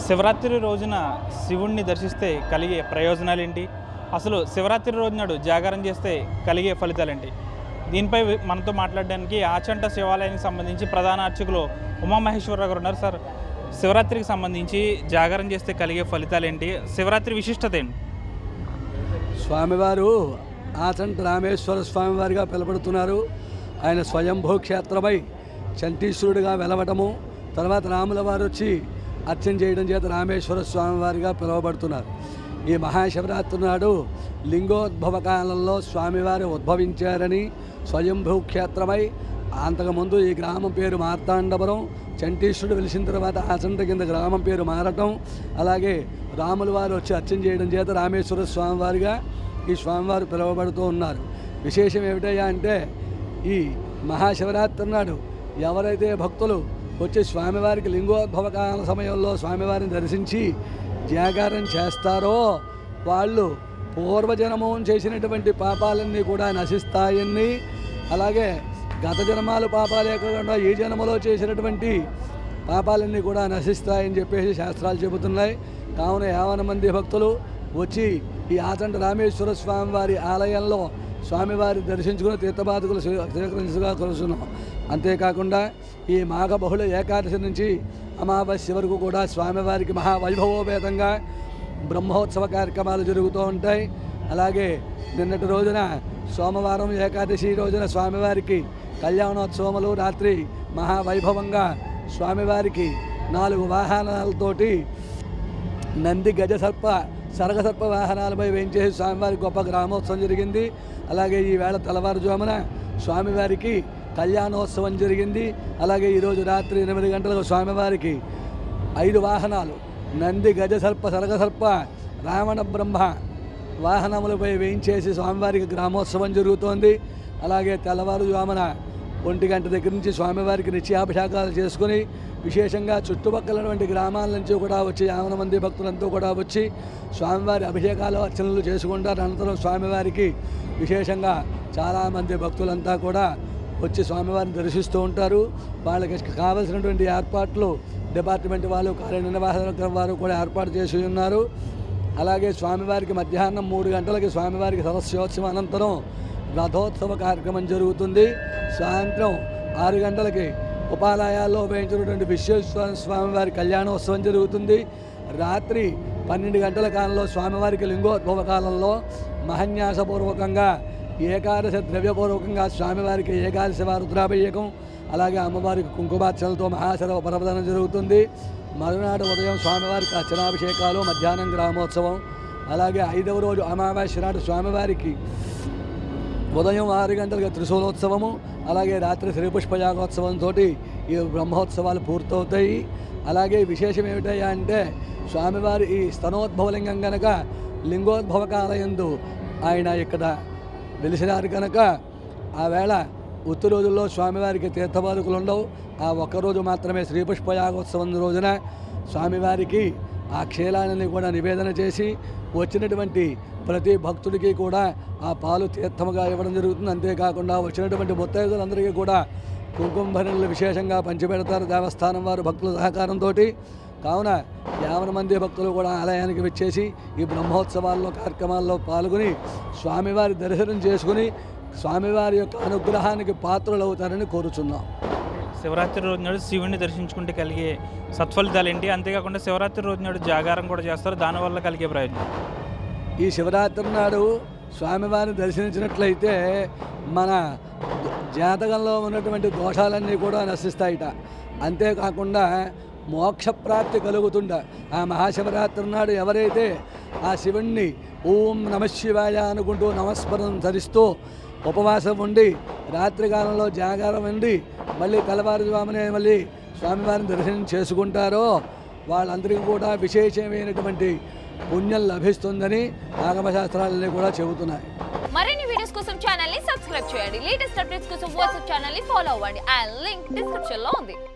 శివరాత్రి రోజున శివుణ్ణి దర్శిస్తే కలిగే ప్రయోజనాలు ఏంటి? అసలు శివరాత్రి రోజు నాడు జాగారం చేస్తే కలిగే ఫలితాలేంటి? దీనిపై మనతో మాట్లాడడానికి ఆచంట శివాలయానికి సంబంధించి ప్రధాన అర్చకులు ఉమామహేశ్వరరావు గారు ఉన్నారు. సార్, శివరాత్రికి సంబంధించి జాగారం చేస్తే కలిగే ఫలితాలు ఏంటి? శివరాత్రి విశిష్టత ఏంటి? స్వామివారు ఆచంట రామేశ్వర స్వామివారిగా పిలువబడుతున్నారు. ఆయన స్వయంభూ క్షేత్రమై చంటీశ్వరుడిగా వెలవటము, తర్వాత రాముల వారు వచ్చి అర్చన చేయడం చేత రామేశ్వర స్వామివారిగా పిలువబడుతున్నారు. ఈ మహాశివరాత్రి నాడు లింగోద్భవ కాలంలో స్వామివారు ఉద్భవించారని స్వయంభూ క్షేత్రమై, అంతకుముందు ఈ గ్రామం పేరు మార్తాండపురం, చంటీశ్వరుడు వెలిసిన తర్వాత ఆచంట కింద గ్రామం పేరు మారటం, అలాగే రాముల వారు వచ్చి అర్చన చేయడం చేత రామేశ్వర స్వామివారిగా ఈ స్వామివారు పిలువబడుతూ ఉన్నారు. విశేషం ఏమిటయ్యా అంటే, ఈ మహాశివరాత్రి నాడు ఎవరైతే భక్తులు వచ్చి స్వామివారికి లింగోద్భవ కాల సమయంలో స్వామివారిని దర్శించి జాగారం చేస్తారో వాళ్ళు పూర్వజన్మం చేసినటువంటి పాపాలన్నీ కూడా నశిస్తాయని, అలాగే గత జన్మాలు పాపాలే కాకుండా ఈ జన్మలో చేసినటువంటి పాపాలన్నీ కూడా నశిస్తాయని చెప్పేసి శాస్త్రాలు చెబుతున్నాయి. కావున 50 మంది భక్తులు వచ్చి ఈ ఆచంట రామేశ్వర స్వామివారి ఆలయంలో స్వామివారి దర్శించుకుని తీర్థపాదుకులు స్వీకరించగా కొలుస్తున్నాం. అంతేకాకుండా ఈ మాఘ బహుళ ఏకాదశి నుంచి అమావాస్య వరకు కూడా స్వామివారికి మహావైభవోపేతంగా బ్రహ్మోత్సవ కార్యక్రమాలు జరుగుతూ ఉంటాయి. అలాగే నిన్నటి రోజున సోమవారం ఏకాదశి రోజున స్వామివారికి కళ్యాణోత్సవములు రాత్రి మహావైభవంగా స్వామివారికి 4 వాహనాలతోటి నంది గజసర్ప సరగసర్ప వాహనాలపై వేయించేసి స్వామివారికి గొప్ప గ్రామోత్సవం జరిగింది. అలాగే ఈవేళ తెల్లవారుజామున స్వామివారికి కళ్యాణోత్సవం జరిగింది. అలాగే ఈరోజు రాత్రి 8 గంటలకు స్వామివారికి 5 వాహనాలు నంది గజసర్ప సరగసర్ప రావణ బ్రహ్మ వాహనములపై వేయించేసి స్వామివారికి గ్రామోత్సవం జరుగుతోంది. అలాగే తెల్లవారుజామున 1 గంట దగ్గర నుంచి స్వామివారికి నిత్యాభిషేకాలు చేసుకుని, విశేషంగా చుట్టుపక్కలటువంటి గ్రామాల నుంచి కూడా వచ్చి 50 మంది భక్తులంతా కూడా వచ్చి స్వామివారి అభిషేకాలు అర్చనలు చేసుకుంటారు. అనంతరం స్వామివారికి విశేషంగా చాలామంది భక్తులంతా కూడా వచ్చి స్వామివారిని దర్శిస్తూ ఉంటారు. వాళ్ళకి కావలసినటువంటి ఏర్పాట్లు డిపార్ట్మెంట్ వాళ్ళు, కార్యనిర్వాహక వారు కూడా ఏర్పాటు చేసి ఉన్నారు. అలాగే స్వామివారికి మధ్యాహ్నం 3 గంటలకి స్వామివారికి సరస్యోత్సవం అనంతరం రథోత్సవ కార్యక్రమం జరుగుతుంది. సాయంత్రం 6 గంటలకి ఉపాలయాల్లో ఉపయోగించినటువంటి విశ్వేశ్వర స్వామివారి కళ్యాణోత్సవం జరుగుతుంది. రాత్రి 12 గంటల కాలంలో స్వామివారికి లింగోద్భవ కాలంలో మహన్యాసపూర్వకంగా ఏకాదశి ద్రవ్యపూర్వకంగా స్వామివారికి ఏకాదశి రుద్రాభిషేకం, అలాగే అమ్మవారికి కుంకుమార్చనలతో మహాశరవ పరవదనం జరుగుతుంది. మరునాడు ఉదయం స్వామివారికి అర్చనాభిషేకాలు, మధ్యాహ్నం గ్రామోత్సవం. అలాగే 5వ రోజు అమావాస్య నాడు స్వామివారికి ఉదయం 6 గంటలకు త్రిశూలోత్సవము, అలాగే రాత్రి శ్రీపుష్పయాగోత్సవంతో ఈ బ్రహ్మోత్సవాలు పూర్తవుతాయి. అలాగే విశేషం ఏమిటయ్యా అంటే, స్వామివారి ఈ స్తనోద్భవలింగం కనుక లింగోద్భవ కాలయందు ఆయన ఇక్కడ వెలిసినారు కనుక ఆ వేళ ఉత్తు రోజుల్లో స్వామివారికి తీర్థపాదుకులు ఉండవు. ఆ ఒక్కరోజు మాత్రమే శ్రీపుష్పయాగోత్సవం రోజున స్వామివారికి ఆ క్షీరాన్ని కూడా నివేదన చేసి వచ్చినటువంటి ప్రతి భక్తుడికి కూడా ఆ పాలు తీర్థముగా ఇవ్వడం జరుగుతుంది. అంతేకాకుండా వచ్చినటువంటి ముత్తైదులందరికీ కూడా కుంకుమ భరణలు విశేషంగా పంచిపెడతారు దేవస్థానం వారు భక్తుల సహకారంతో. కావున 50 మంది భక్తులు కూడా ఆలయానికి వచ్చేసి ఈ బ్రహ్మోత్సవాల్లో కార్యక్రమాల్లో పాల్గొని స్వామివారి దర్శనం చేసుకుని స్వామివారి యొక్క అనుగ్రహానికి పాత్రలు అవుతారని కోరుచున్నాం. శివరాత్రి రోజు నాడు శివుణ్ణి దర్శించుకుంటే కలిగే సత్ఫలితాలు ఏంటి? అంతేకాకుండా శివరాత్రి రోజు నాడు జాగారం కూడా చేస్తారు, దానివల్ల కలిగే ప్రయోజనం? ఈ శివరాత్రి నాడు స్వామివారిని దర్శించినట్లయితే మన జాతకంలో ఉన్నటువంటి దోషాలన్నీ కూడా నశిస్తాయిట. అంతేకాకుండా మోక్షప్రాప్తి కలుగుతుండ. ఆ మహాశివరాత్రి నాడు ఎవరైతే ఆ శివుణ్ణి ఓం నమశివాయ అనుకుంటూ నమస్మరణం ధరిస్తూ ఉపవాసం ఉండి రాత్రికాలంలో జాగారం ఉండి మళ్ళీ తెల్లవారుజామునే మళ్ళీ స్వామివారిని దర్శనం చేసుకుంటారో వాళ్ళందరికీ కూడా విశేషమైనటువంటి పుణ్యం లభిస్తుందని ఆగమశాస్త్రాలన్నీ కూడా చెబుతున్నాయి. మరిన్ని వీడియోస్ కోసం ఛానల్ ని సబ్స్క్రైబ్ చేయండి. లేటెస్ట్ అప్డేట్స్ కోసం వాట్సాప్ ఛానల్ ని ఫాలో అవ్వండి. ఆ లింక్ డిస్క్రిప్షన్ లో ఉంది.